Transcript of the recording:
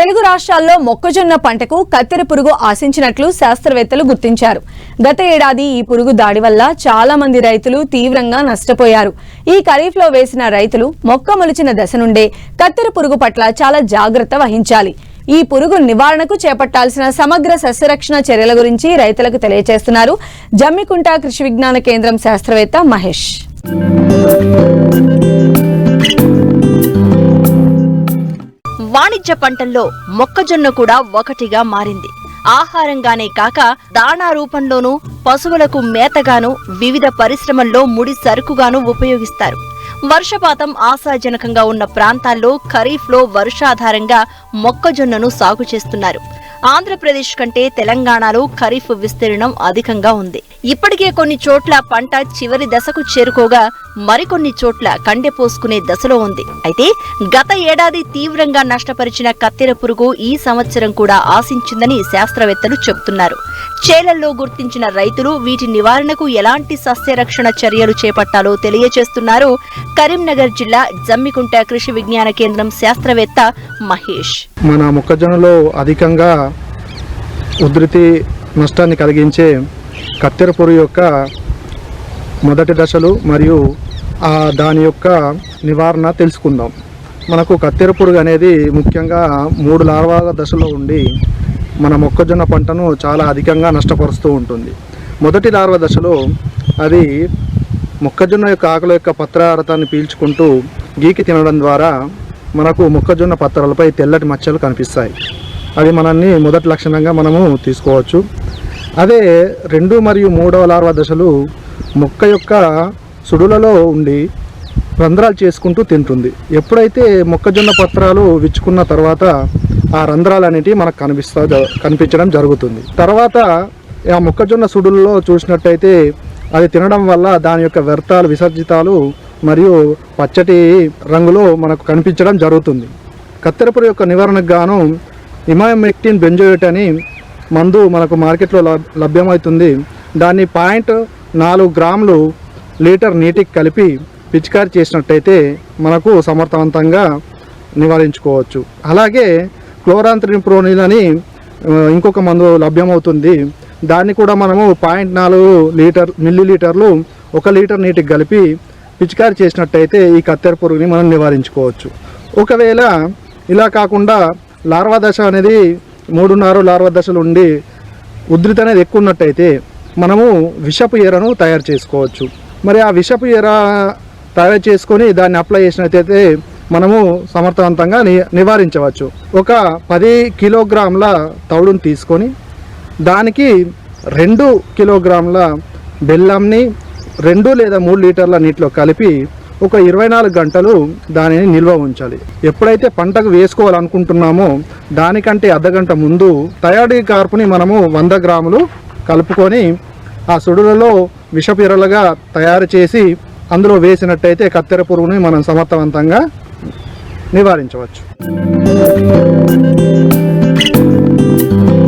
తెలుగు రాష్ట్రాల్లో మొక్కజొన్న పంటకు కత్తెర పురుగు ఆశించినట్లు శాస్త్రవేత్తలు గుర్తించారు. గత ఏడాది ఈ పురుగు దాడి వల్ల చాలా మంది రైతులు తీవ్రంగా నష్టపోయారు. ఈ ఖరీఫ్ లో వేసిన రైతులు మొక్క మొలిచిన దశ నుండే కత్తెర పురుగు పట్ల చాలా జాగ్రత్త వహించాలి. ఈ పురుగు నివారణకు చేపట్టాల్సిన సమగ్ర సస్యరక్షణ చర్యల గురించి రైతులకు తెలియజేస్తున్నారు జమ్మికుంట కృషి విజ్ఞాన కేంద్రం శాస్త్రవేత్త మహేష్. వాణిజ్య పంటల్లో మొక్కజొన్న కూడా ఒకటిగా మారింది. ఆహారంగానే కాక దాణా రూపంలోనూ, పశువులకు మేతగాను, వివిధ పరిశ్రమల్లో ముడి సరుకుగాను ఉపయోగిస్తారు. వర్షపాతం ఆశాజనకంగా ఉన్న ప్రాంతాల్లో ఖరీఫ్లో వర్షాధారంగా మొక్కజొన్నను సాగు చేస్తున్నారు. ఆంధ్రప్రదేశ్ కంటే తెలంగాణలో ఖరీఫ్ విస్తీర్ణం అధికంగా ఉంది. ఇప్పటికే కొన్ని చోట్ల పంట చివరి దశకు చేరుకోగా మరికొన్ని చోట్ల కండె పోసుకునే దశలో ఉంది. అయితే గత ఏడాది తీవ్రంగా నష్టపరిచిన కత్తెర పురుగు ఈ సంవత్సరం కూడా ఆశించిందని శాస్త్రవేత్తలు చెబుతున్నారు. చేలల్లో గుర్తించిన రైతులు వీటి నివారణకు ఎలాంటి సస్యరక్షణ చర్యలు చేపట్టాలో తెలియజేస్తున్నారు కరీంనగర్ జిల్లా జమ్మికుంట కృషి విజ్ఞాన కేంద్రం శాస్త్రవేత్త మహేష్. మన మొక్కజొన్నలో అధికంగా ఉధృతి నష్టాన్ని కలిగించే కత్తెర పురుగు యొక్క మొదటి దశలు మరియు దాని యొక్క నివారణ తెలుసుకుందాం. మనకు కత్తెర పురుగు అనేది ముఖ్యంగా 3 లార్వాల దశలో ఉండి మన మొక్కజొన్న పంటను చాలా అధికంగా నష్టపరుస్తూ ఉంటుంది. మొదటి లార్వా దశలో అది మొక్కజొన్న యొక్క ఆకుల యొక్క పత్రహారతాన్ని పీల్చుకుంటూ గీకి తినడం ద్వారా మనకు మొక్కజొన్న పత్రాలపై తెల్లటి మచ్చలు కనిపిస్తాయి. అది మనల్ని మొదటి లక్షణంగా మనము తీసుకోవచ్చు. అదే 2 మరియు 3వ లార్వా దశలు మొక్క యొక్క సుడులలో ఉండి రంధ్రాలు చేసుకుంటూ తింటుంది. ఎప్పుడైతే మొక్కజొన్న పత్రాలు విచ్చుకున్న తర్వాత ఆ రంధ్రాలు అనేటివి మనకు కనిపించడం జరుగుతుంది. తర్వాత ఆ మొక్కజొన్న సుడులలో చూసినట్టయితే అది తినడం వల్ల దాని యొక్క వ్యర్థాలు, విసర్జితాలు మరియు పచ్చటి రంగులో మనకు కనిపించడం జరుగుతుంది. కత్తెర పురుగు యొక్క నివారణకు గాను ఇమామెక్టిన్ బెంజోయేట్ అని మందు మనకు మార్కెట్లో లభ్యమవుతుంది. దాన్ని 0.4 గ్రాములు లీటర్ నీటికి కలిపి పిచికారి చేసినట్టయితే మనకు సమర్థవంతంగా నివారించుకోవచ్చు. అలాగే క్లోరాంత్రిప్రోనిల్ అని ఇంకొక మందు లభ్యమవుతుంది. దాన్ని కూడా మనము 0.4 మిల్లీలీటర్లు 1 లీటర్ నీటికి కలిపి పిచికారి చేసినట్టయితే ఈ కత్తెర పురుగుని మనం నివారించుకోవచ్చు. ఒకవేళ ఇలా కాకుండా లార్వా దశ అనేది 3.5 లార్వా దశలు ఉండి ఉధృతి అనేది ఎక్కువ ఉన్నట్టయితే మనము విషపు ఎరను తయారు చేసుకోవచ్చు. మరి ఆ విషపు ఎర తయారు చేసుకొని దాన్ని అప్లై చేసినట్టయితే మనము సమర్థవంతంగా నివారించవచ్చు. ఒక 10 కిలోగ్రాముల తౌడును తీసుకొని దానికి 2 కిలోగ్రాముల బెల్లంని 2 లేదా 3 లీటర్ల నీటిలో కలిపి ఒక 24 గంటలు దానిని నిల్వ ఉంచాలి. ఎప్పుడైతే పంటకు వేసుకోవాలనుకుంటున్నామో దానికంటే అర్ధగంట ముందు తయారీ కార్పుని మనము 100 గ్రాములు కలుపుకొని ఆ సుడులలో విషపిరలుగా తయారు చేసి అందులో వేసినట్టయితే కత్తెర పురుగుని మనం సమర్థవంతంగా నివారించవచ్చు.